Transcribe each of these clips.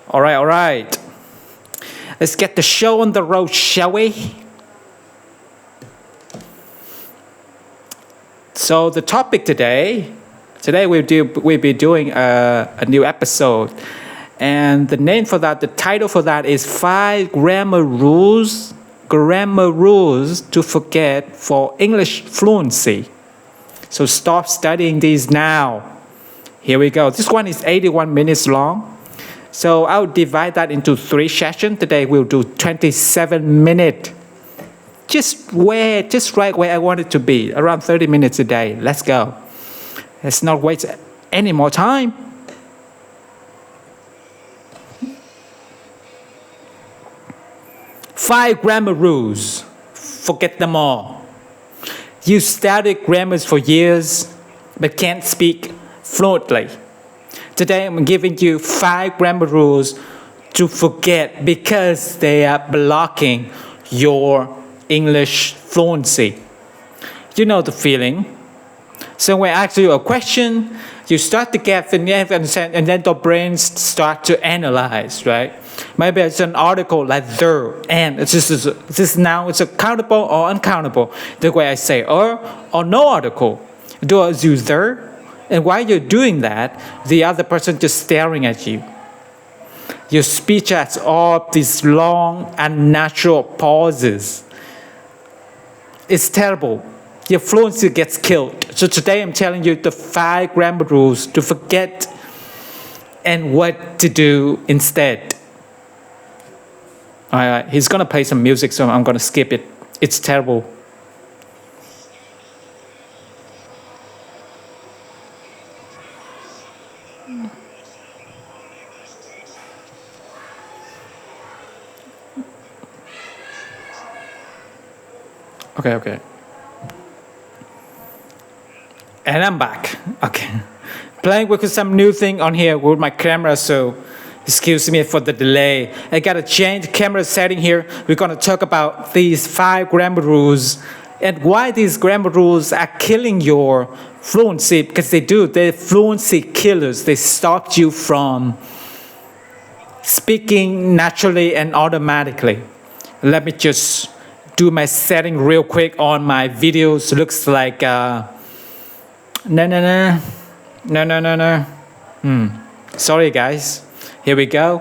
All right, all right. Let's get the show on the road, shall we? So the topic today we'll be doing a new episode, and the name for that, the title for that is grammar rules to forget for English fluency. So stop studying these now. Here we go. This one is 81 minutes long. So I'll divide that into 3 sessions. Today we'll do 27 minutes. Just right where I want it to be, around 30 minutes a day. Let's go. Let's not waste any more time. Five grammar rules. Forget them all. You studied grammars for years, but can't speak fluently. Today I'm giving you 5 grammar rules to forget because they are blocking your English fluency. You know the feeling. So when I ask you a question, you start to get the understand, and then the brain start to analyze, right? Maybe it's an article like there, and this now it's countable or uncountable. The way I say or no article. Do I use there? And while you're doing that, the other person just staring at you. Your speech has all these long, unnatural pauses. It's terrible. Your fluency gets killed. So today I'm telling you the 5 grammar rules to forget and what to do instead. All right, he's gonna play some music, so I'm gonna skip it. It's terrible. Okay. And I'm back. Okay. Playing with some new thing on here with my camera, so excuse me for the delay. I gotta change camera setting here. We're gonna talk about these 5 grammar rules and why these grammar rules are killing your fluency, because they're fluency killers. They stop you from speaking naturally and automatically. Let me just do my setting real quick on my videos. Looks like no. Sorry guys. Here we go.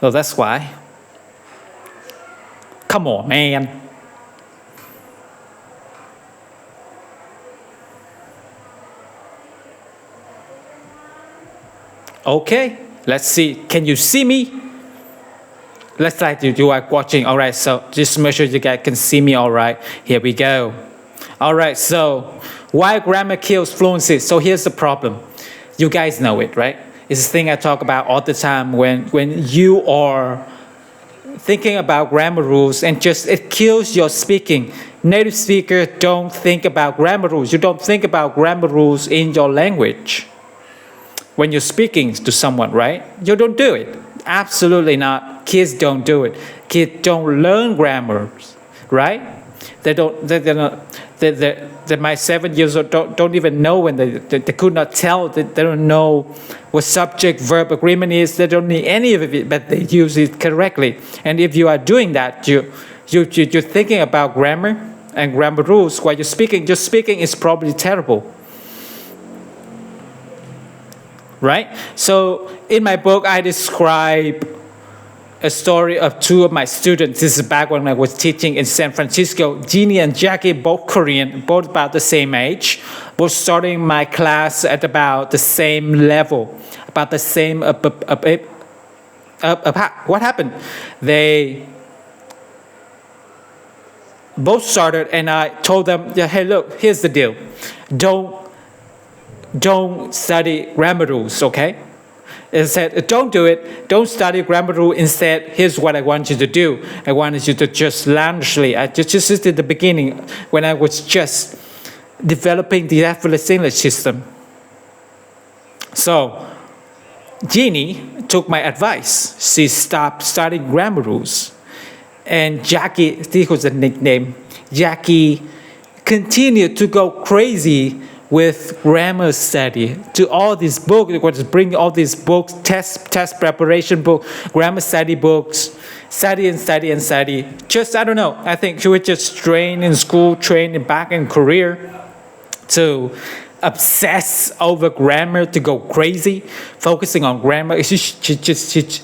Oh, that's why. Come on, man. Okay, let's see. Can you see me? Let's like you are watching. All right, so just make sure you guys can see me. All right, here we go. All right, so why grammar kills fluency? So here's the problem. You guys know it, right? It's a thing I talk about all the time when you are thinking about grammar rules and just it kills your speaking. Native speakers don't think about grammar rules. You don't think about grammar rules in your language. When you're speaking to someone, right? You don't do it. Absolutely not. Kids don't do it. Kids don't learn grammar, right? My 7 years old don't even know when they could not tell. They don't know what subject verb agreement is. They don't need any of it, but they use it correctly. And if you are doing that, you're thinking about grammar and grammar rules while you're speaking. Your speaking is probably terrible. Right? So in my book, I describe a story of 2 of my students. This is back when I was teaching in San Francisco. Jeannie and Jackie, both Korean, both about the same age, both starting my class at about the same level, about the same. What happened? They both started, and I told them, yeah, hey, look, here's the deal. Don't study grammar rules, okay? It said, don't do it. Don't study grammar rule. Instead, here's what I want you to do. I wanted you to just largely, I just at the beginning, when I was just developing the effortless English system. So, Jeannie took my advice. She stopped studying grammar rules. And Jackie, this was a nickname, Jackie continued to go crazy with grammar study. To all these books, we're going to bring all these books, test preparation book, grammar study books, study and study and study. Just, I don't know, I think she would just train in school, train back in career to obsess over grammar, to go crazy, focusing on grammar. She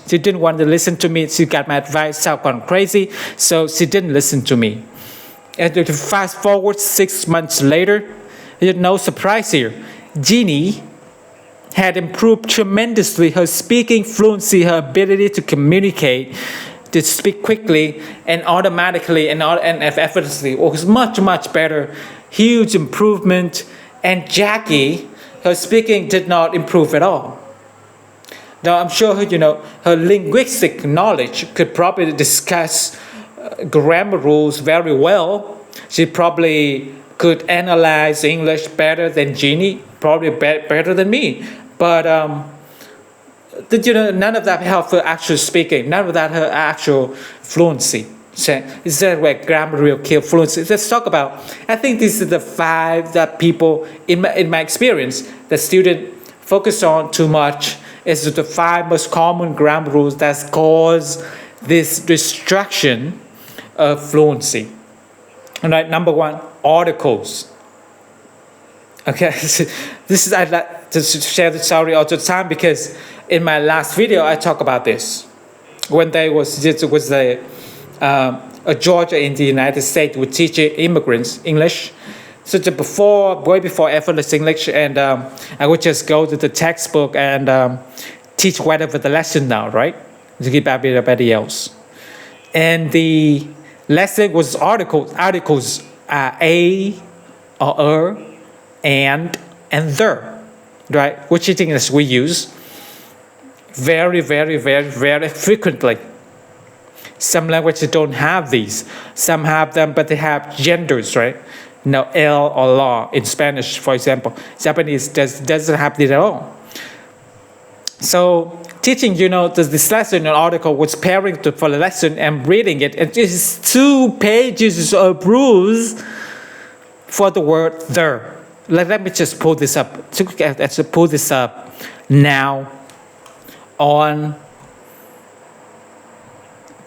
didn't want to listen to me. She got my advice, sound gone crazy, so she didn't listen to me. And to fast forward 6 months later, no surprise here. Jeannie had improved tremendously her speaking fluency, her ability to communicate, to speak quickly and automatically and effortlessly. It was much, much better. Huge improvement. And Jackie, her speaking did not improve at all. Now, I'm sure her linguistic knowledge could probably discuss grammar rules very well. She probably could analyze English better than Jeannie, probably better than me. But none of that helped her actual speaking. None of that her actual fluency. So is that where grammar will kill fluency? Let's talk about. I think these are the 5 that people, in my experience, the student focus on too much. Is the 5 most common grammar rules that cause this destruction of fluency. All right, number 1, articles. Okay, this is, I'd like to share the story all the time because in my last video I talk about this. When there was a Georgia in the United States would teach immigrants English. So way before effortless English, and I would just go to the textbook and teach whatever the lesson now, right? To keep everybody else. And the lesson was articles. Articles are a, or and the, right? Which in English we use very, very, very, very frequently. Some languages don't have these. Some have them, but they have genders, right? No, L or la in Spanish, for example. Japanese doesn't have it at all. So teaching, this lesson, an article was pairing for the lesson and reading it. It is 2 pages of rules for the word the. Let me just pull this up. Let's pull this up now on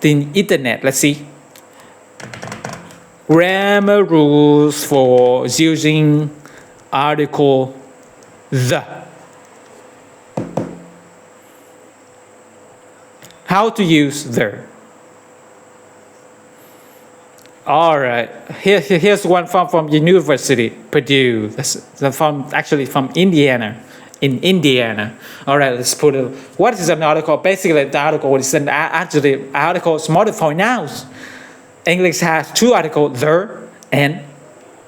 the internet. Let's see. Grammar rules for using article the. How to use the. All right. Here's one from University, Purdue. That's from Indiana. In Indiana. All right, let's put it. What is an article? Basically, the article is articles modified nouns. English has 2 articles, the and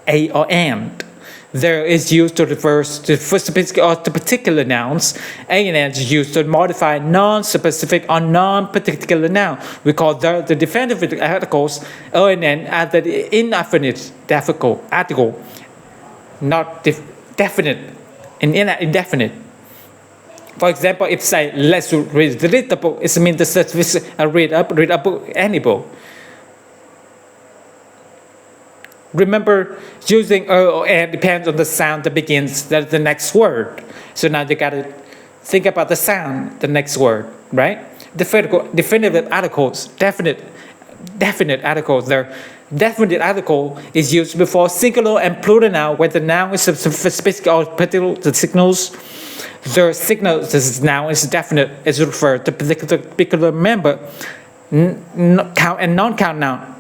a or and. There is used to refer to specific or to particular nouns. And is used to modify non-specific or non-particular noun. We call the definitive articles. And are the indefinite article, not definite and indefinite. For example, if say let's read the book, it means the read a book, any book. Remember, using or and depends on the sound that begins the next word. So now you got to think about the sound, the next word, right? Definitive articles, definite articles. Their definite article is used before singular and plural noun when the noun is specific or particular. The signals, the signal, this noun is definite, is referred to particular member, count and non-count noun.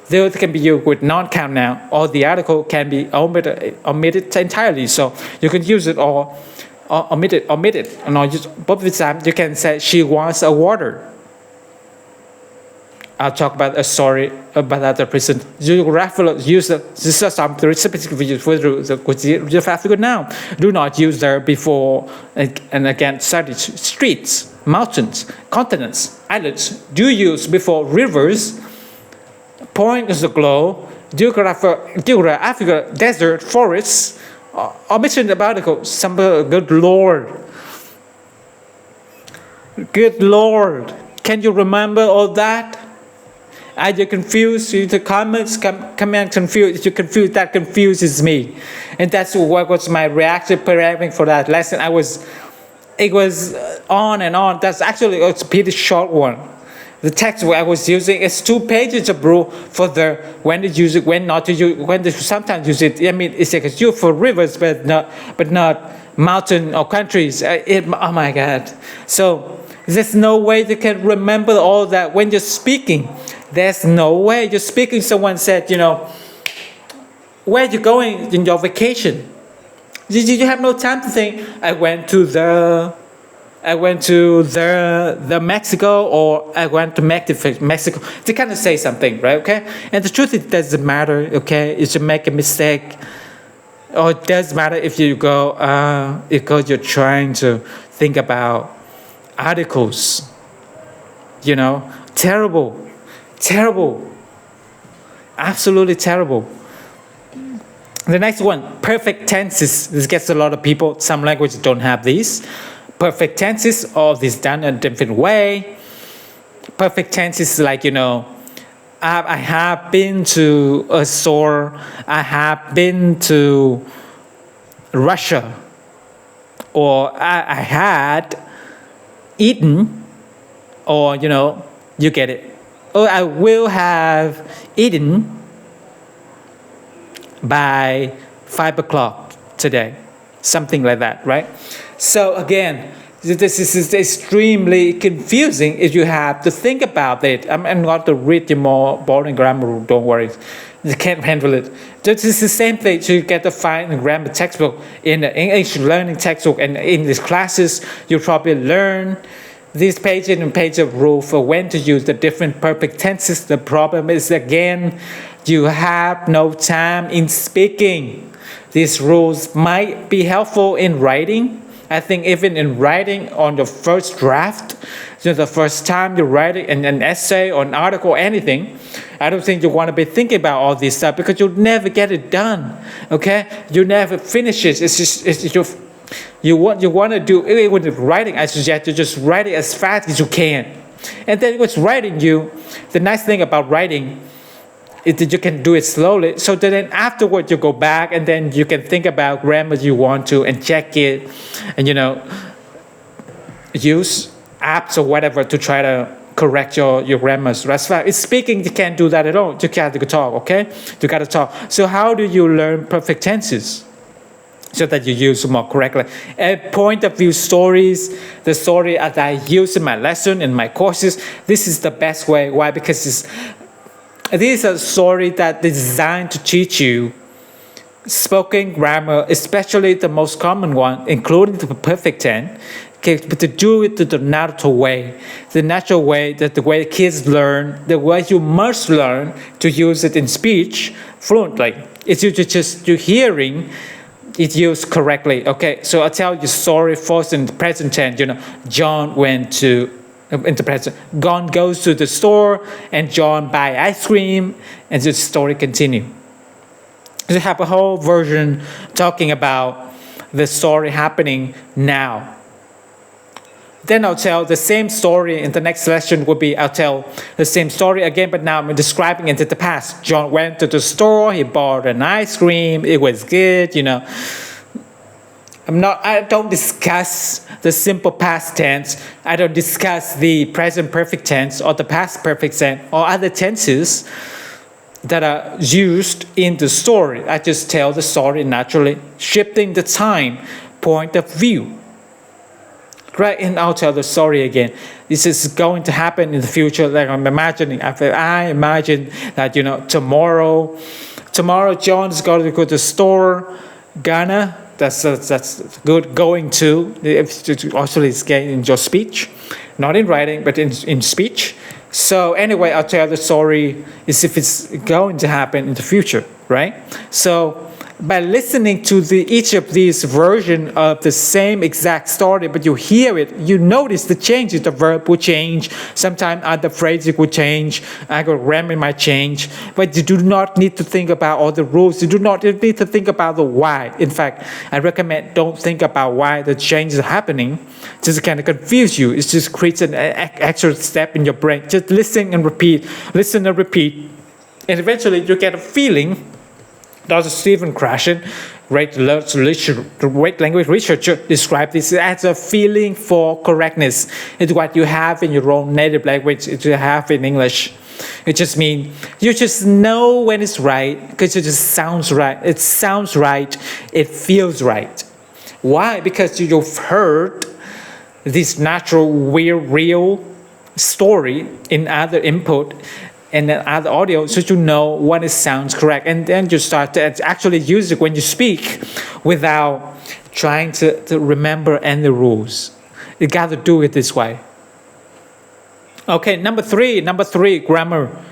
They can be used with non-count noun, or the article can be omitted entirely. So you can use it or omit it. And both of the time you can say she wants a water. I'll talk about a story about that person. Geographical use this is something specific for the geographical noun. Do not use there before and again study streets, mountains, continents, islands. Do use before rivers. Point is the globe, geographical desert, forests, omission the article, some good Lord. Good Lord. Can you remember all that? Are you confused? The comments comment confused. You confused. That confuses me, and that's what was my reaction preparing for that lesson. It was on and on. That's actually a pretty short one. The text I was using is 2 pages of rule for the when to use it, when not to use, when to sometimes use it. I mean, it's like it's used for rivers, but not mountain or countries. Oh my God! So there's no way you can remember all that when you're speaking. There's no way you're speaking. Someone said, where are you going in your vacation? You have no time to think. I went to the Mexico, or I went to Mexico. They kind of say something, right? Okay, and the truth, it doesn't matter. Okay, if you make a mistake, or it does matter if you go because you're trying to think about articles. Terrible, absolutely terrible. The next one, perfect tenses. This gets a lot of people. Some languages don't have these. Perfect tenses, all this done in a different way. Perfect tenses like, I have been to a store. I have been to Russia. Or I had eaten. Or, you get it. Or I will have eaten by 5 o'clock today. Something like that, right? So again, this is extremely confusing if you have to think about it. I'm not to read you more boring grammar, don't worry. You can't handle it. This is the same thing you get to find in grammar textbook, in the English learning textbook, and in these classes, you probably learn these pages and page of rule for when to use the different perfect tenses. The problem is, again, you have no time in speaking. These rules might be helpful in writing. I think even in writing on the first draft, the first time you're writing an essay or an article or anything, I don't think you want to be thinking about all this stuff because you'll never get it done. Okay, you never finish it. You want to do it with writing. I suggest you just write it as fast as you can, and then with writing, the nice thing about writing is that you can do it slowly. So then afterward you go back and then you can think about grammar you want to and check it, and use apps or whatever to try to correct your grammar. That's why in speaking you can't do that at all. You got to talk. Okay, you got to talk. So how do you learn perfect tenses? So that you use more correctly. Point of view stories, the story that I use in my lesson, in my courses, this is the best way. Why? Because this is a story that is designed to teach you spoken grammar, especially the most common one, including the perfect tense, but to do it the natural way, that the way kids learn, the way you must learn to use it in speech fluently. It's just you hearing it used correctly. Okay, so I'll tell you story first in the present tense. John went to in the present. John goes to the store and John buy ice cream, and the story continue. You have a whole version talking about the story happening now. Then I'll tell the same story in the next lesson I'll tell the same story again, but now I'm describing it in the past. John went to the store, he bought an ice cream, it was good, I don't discuss the simple past tense. I don't discuss the present perfect tense or the past perfect tense or other tenses that are used in the story. I just tell the story naturally, shifting the time point of view. Right, and I'll tell the story again. This is going to happen in the future. Like I'm imagining. I imagine that tomorrow John's going to go to the store. Ghana. That's good. Going to. Actually, it's in your speech, not in writing, but in speech. So anyway, I'll tell the story as if it's going to happen in the future. Right. So by listening to each of these versions of the same exact story, but you hear it, you notice the changes. The verb will change. Sometimes other phrases will change. Grammar might change. But you do not need to think about all the rules. You do not need to think about the why. In fact, I recommend don't think about why the change is happening. Just kind of confuse you. It just creates an extra step in your brain. Just listen and repeat. Listen and repeat. And eventually you get a feeling. Dr. Stephen Krashen, great language researcher, described this as a feeling for correctness. It's what you have in your own native language, it's you have in English. It just means you just know when it's right because it just sounds right. It sounds right. It feels right. Why? Because you've heard this natural, weird, real story in other input and then other audio, so you know when it sounds correct. And then you start to actually use it when you speak without trying to remember any rules. You got to do it this way. Okay, number three, grammar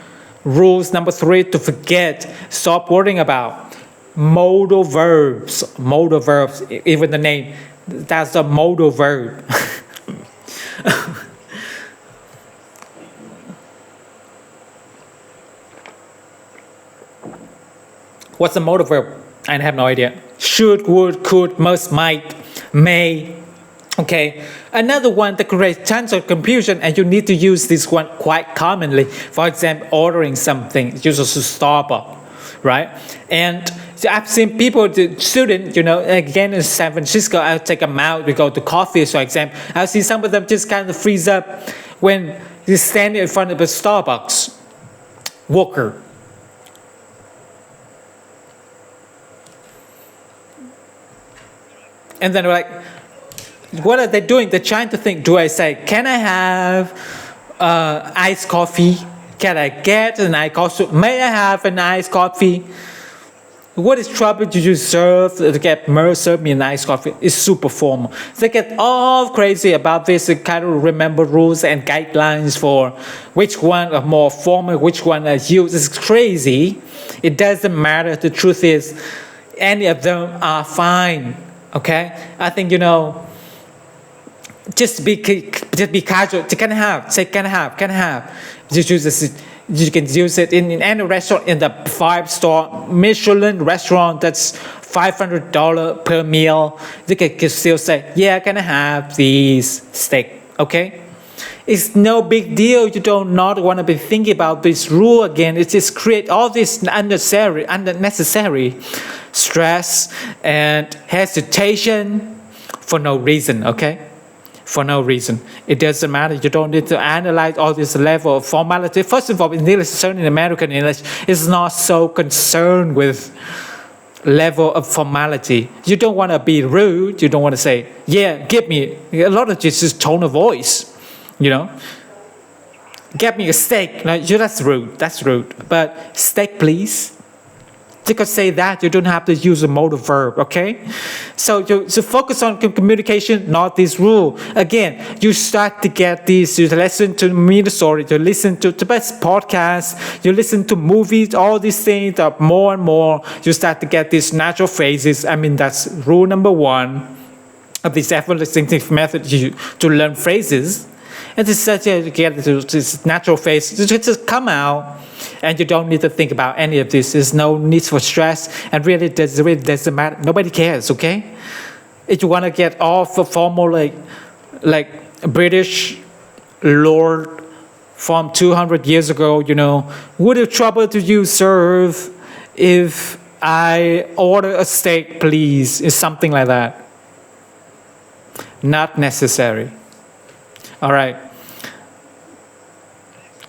rules. Number three, to forget, stop worrying about modal verbs. Modal verbs, even the name, that's a modal verb. What's the modal verb? I have no idea. Should, would, could, must, might, may. Okay. Another one that creates tons of confusion, and you need to use this one quite commonly. For example, ordering something, usually to Starbucks, right? And I've seen people, the students, again in San Francisco, I'll take them out, we go to coffee, for example. I've seen some of them just kind of freeze up when they're standing in front of a Starbucks worker. And then they're like, what are they doing? They're trying to think, do I say, can I have iced coffee? Can I get an iced coffee? May I have an iced coffee? What is trouble to you serve me an iced coffee? It's super formal. They get all crazy about this. They kind of remember rules and guidelines for which one are more formal, which one are used. It's crazy. It doesn't matter. The truth is, any of them are fine. Okay, I think just be casual. Can I have? Say can I have? Can I have? You can use it in any restaurant, in the 5-star Michelin restaurant. That's $500 per meal. You can still say, yeah, can I have these steak? Okay. It's no big deal. You do not want to be thinking about this rule again. It just create all this unnecessary stress and hesitation for no reason, okay? For no reason. It doesn't matter. You don't need to analyze all this level of formality. First of all, in English, certainly in American English, is not so concerned with level of formality. You don't want to be rude. You don't want to say, yeah, give me. A lot of this is tone of voice. Get me a steak. No, that's rude. That's rude. But steak, please. You can say that. You don't have to use a modal verb, okay? So you focus on communication, not this rule. Again, you start to get this. You listen to me, you listen to the best podcasts, you listen to movies, all these things, more and more, you start to get these natural phrases. I mean, that's rule number one of this effortless method to learn phrases. And this such a get this natural phrase, just come out, and you don't need to think about any of this. There's no need for stress, and really doesn't matter. Nobody cares, okay? If you want to get off a formal like British lord from 200 years ago, would it trouble to you serve if I order a steak, please? Is something like that. Not necessary. All right.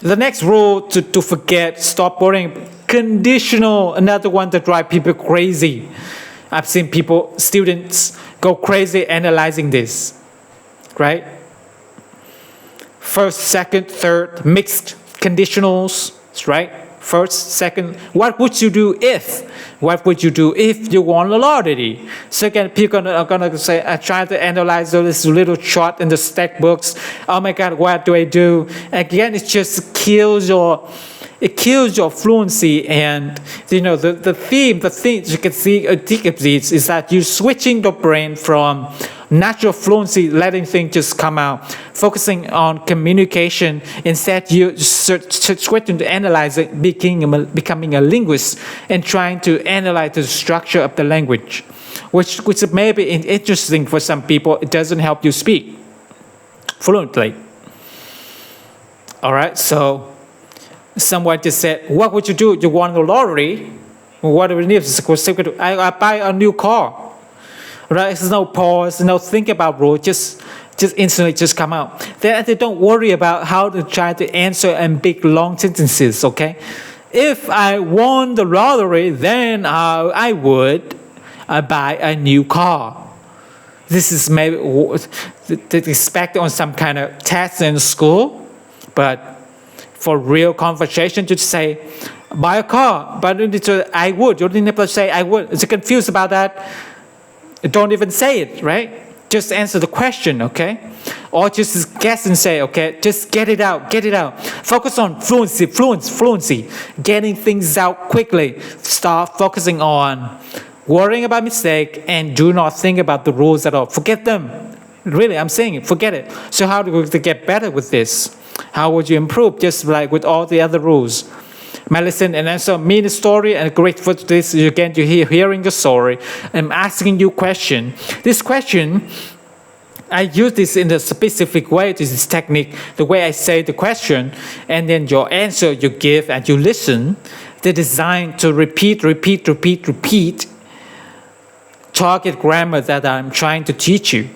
The next rule to forget, stop worrying, conditional, another one that drives people crazy. I've seen students go crazy analyzing this, right? First, second, third, mixed conditionals, right? First, second, what would you do if? What would you do if you won the lottery? Second, people are gonna say, I try to analyze this little chart in the stack books. Oh my God, what do I do? Again, it just kills your it kills your fluency. And the theme you can see is that you're switching your brain from natural fluency, letting things just come out, focusing on communication. Instead, you switching to analyzing, becoming a linguist, and trying to analyze the structure of the language, which may be interesting for some people. It doesn't help you speak fluently. All right, so someone just said, "What would you do? You won the lottery? What do we need? I buy a new car." Right? There's no pause, no think about rules. Just instantly just come out. Then they don't worry about how to try to answer in big long sentences. Okay, if I won the lottery, then I would buy a new car. This is maybe expected on some kind of test in school, but for real conversation, just say, buy a car. But I would. You don't need to say I would. Is you confused about that? Don't even say it, right? Just answer the question, okay? Or just guess and say, okay, just get it out. Focus on fluency, getting things out quickly. Start focusing on worrying about mistake and do not think about the rules at all. Forget them. Really, I'm saying it, forget it. So how do we get better with this? How would you improve? Just like with all the other rules. Listen and answer me the story, and great for this again to hearing the story. I'm asking you question. This question, I use this in a specific way. This is technique, the way I say the question, and then your answer you give and you listen. They're designed to repeat target grammar that I'm trying to teach you.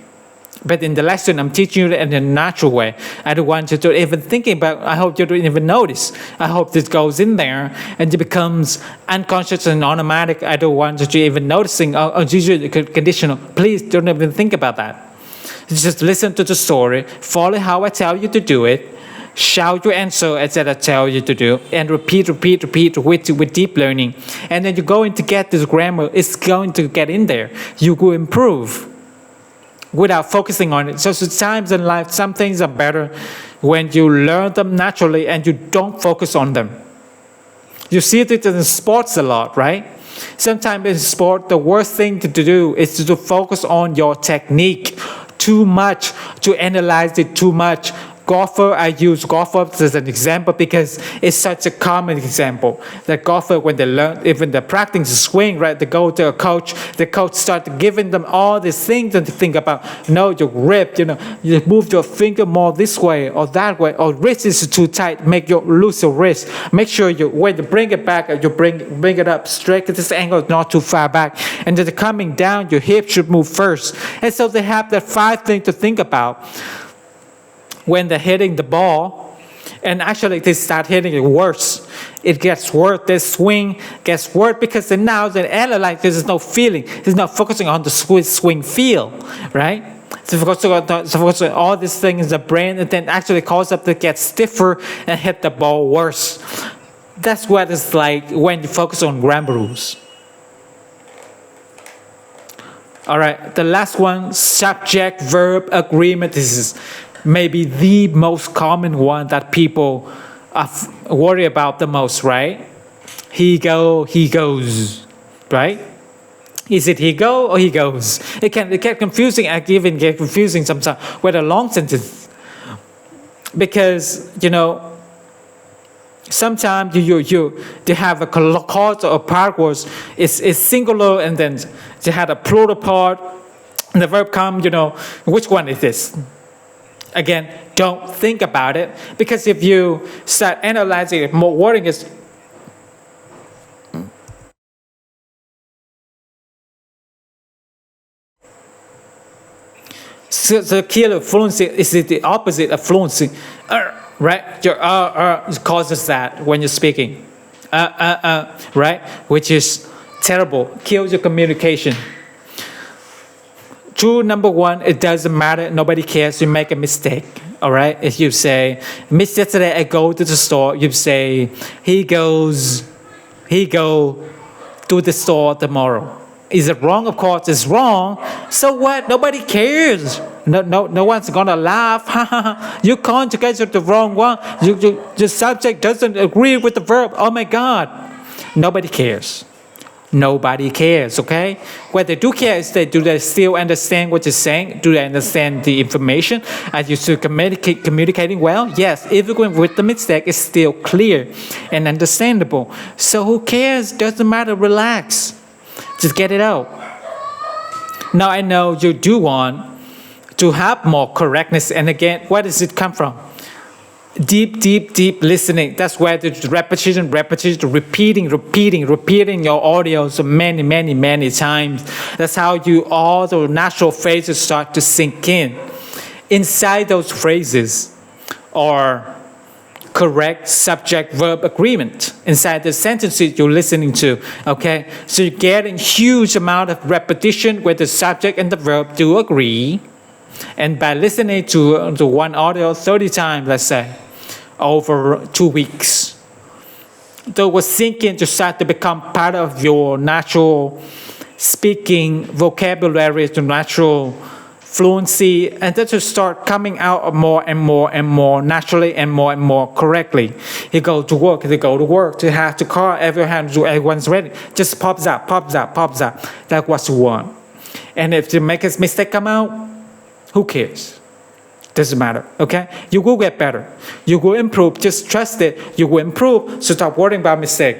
But in the lesson, I'm teaching you in a natural way. I don't want you to even think about. I hope you don't even notice. I hope this goes in there and it becomes unconscious and automatic. I don't want you to even noticing. Usually conditional. Please don't even think about that. Just listen to the story. Follow how I tell you to do it. Shout your answer as I tell you to do, and repeat with deep learning. And then you're going to get this grammar. It's going to get in there. You will improve without focusing on it. So sometimes in life, some things are better when you learn them naturally and you don't focus on them. You see it in sports a lot, right? Sometimes in sport, the worst thing to do is to focus on your technique too much, to analyze it too much. Golfer, I use golfer as an example because it's such a common example. The golfer, when they learn, even they're practicing the swing, right? They go to a coach, the coach starts giving them all these things to think about. No, you grip, you move your finger more this way or that way, or wrist is too tight, make you lose your wrist. Make sure when you bring it back, you bring it up straight, this angle is not too far back. And then coming down, your hip should move first. And so they have that 5 things to think about when they're hitting the ball, and actually they start hitting it worse. It gets worse. The swing gets worse because now they analyze. There's no feeling. It's not focusing on the swing feel, right? So focusing on all these things in the brain, and then actually cause up to get stiffer and hit the ball worse. That's what it's like when you focus on grammar rules. All right, the last one: subject-verb agreement. This is maybe the most common one that people worry about the most, right? He goes, right? Is it he go or he goes? It can get confusing. I even get confusing sometimes with a long sentence, because sometimes you have a clause or paragraph is singular, and then you had a plural part, and the verb come. Which one is this? Again, don't think about it, because if you start analyzing it, more wording is so the key of fluency is the opposite of fluency, right? Your causes that when you're speaking, right? Which is terrible, kills your communication. True number 1, it doesn't matter. Nobody cares. You make a mistake. All right. If you say, "Miss, yesterday I go to the store," you say, he go to the store tomorrow. Is it wrong? Of course, it's wrong. So what? Nobody cares. No one's gonna laugh. You conjugated the wrong one. The subject doesn't agree with the verb. Oh my God. Nobody cares. Nobody cares, okay? What they do care is do they still understand what you're saying? Do they understand the information? Are you still communicating well? Yes, even with the mistake, it's still clear and understandable. So who cares? Doesn't matter, relax. Just get it out. Now I know you do want to have more correctness, and again, where does it come from? Deep listening. That's where the repetition, repeating your audio so many times. That's how all the natural phrases start to sink in. Inside those phrases are correct subject-verb agreement inside the sentences you're listening to, okay? So you're getting huge amount of repetition where the subject and the verb do agree. And by listening to one audio 30 times, let's say, over 2 weeks, they will sink in to start to become part of your natural speaking vocabulary, the natural fluency, and then to start coming out more and more naturally and more correctly. You go to work, to have to call, everyone's ready. Just pops up. That's what you want. And if you make a mistake come out, who cares? Doesn't matter, okay? You will get better. You will improve. Just trust it. You will improve. So stop worrying about mistake.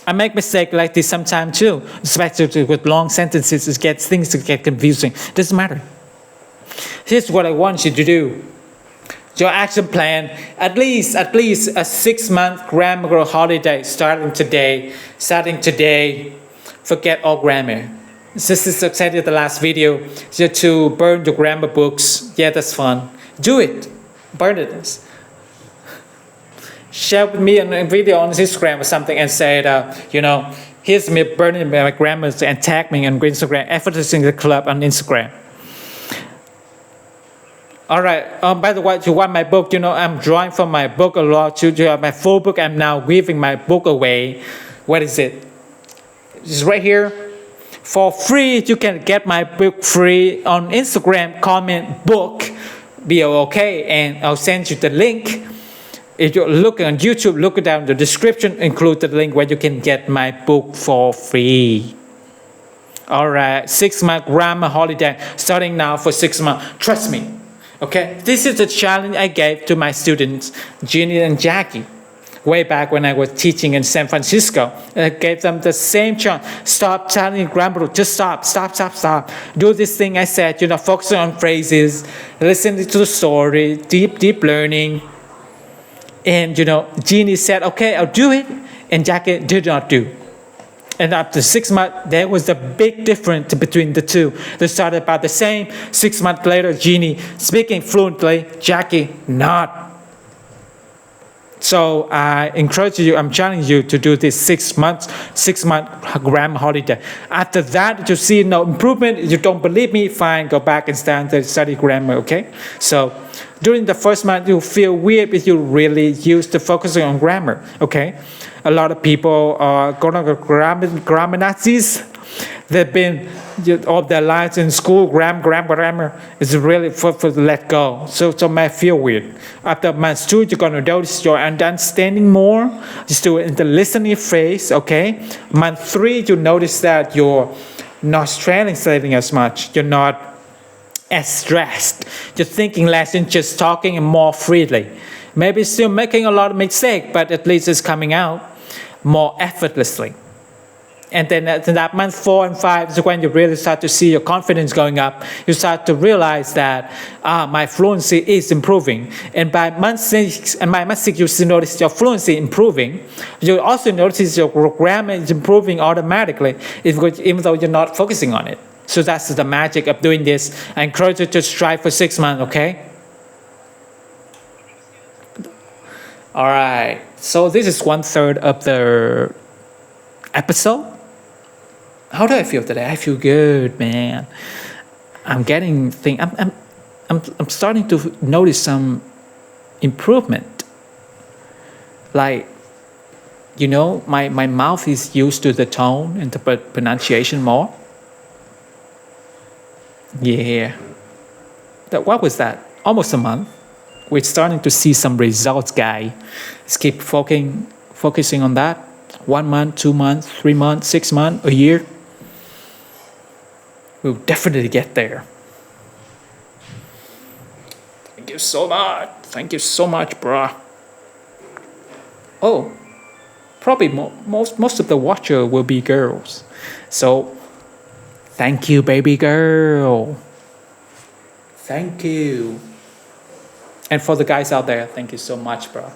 I make mistakes like this sometimes too, especially with long sentences. Things get confusing. Doesn't matter. Here's what I want you to do. Your action plan, at least a 6-month grammar holiday starting today. Forget all grammar. This is exactly the last video. Just to burn your grammar books. Yeah, that's fun. Do it. Burn it. Share with me a video on Instagram or something and say, here's me burning my grammar and tag me on Instagram, Effortless English Club on Instagram. All right. By the way, you want my book? I'm drawing from my book a lot. You have my full book. I'm now giving my book away. What is it? It's right here. For free, you can get my book free on Instagram. Comment book, BOOK, and I'll send you the link. If you're looking on YouTube, look down the description, include the link where you can get my book for free. All right, 6-month grammar holiday, starting now for 6 months. Trust me, okay? This is the challenge I gave to my students, Jeannie and Jackie, way back when I was teaching in San Francisco. I gave them the same challenge. Stop telling grammar, just stop. Do this thing I said, focusing on phrases, listening to the story, deep learning. And, Jeannie said, okay, I'll do it. And Jackie did not do. And after 6 months, there was a big difference between the two. They started about the same. 6 months later, Jeannie speaking fluently, Jackie not. So I encourage you, I'm challenging you to do this 6 month grammar holiday. After that, you see no improvement, you don't believe me, fine, go back and study grammar, okay? So during the first month, you feel weird if you really used to focusing on grammar, okay? A lot of people are grammar Nazis. They've been all their lives in school, grammar is really for let go. So it might feel weird. After month 2, you're going to notice you're understanding more. Just do it in the listening phase, okay? Month 3, you notice that you're not translating as much. You're not as stressed. You're thinking less and just talking more freely. Maybe still making a lot of mistakes, but at least it's coming out more effortlessly. And then at that month 4 and 5 is when you really start to see your confidence going up. You start to realize that my fluency is improving. And by month 6, you see notice your fluency improving. You also notice your grammar is improving automatically, even though you're not focusing on it. So that's the magic of doing this. I encourage you to strive for 6 months, okay? All right. So this is 1/3 of the episode. How do I feel today? I feel good, man. I'm starting to notice some improvement. Like You know, my mouth is used to the tone and the pronunciation more. Yeah. What was that? Almost a month. We're starting to see some results, guy. Let's keep focusing on that. 1 month, 2 months, 3 months, 6 months, a year. We'll definitely get there. Thank you so much. Thank you so much, bruh. Oh, probably most of the watcher will be girls. So, thank you, baby girl. Thank you. And for the guys out there, thank you so much, bro.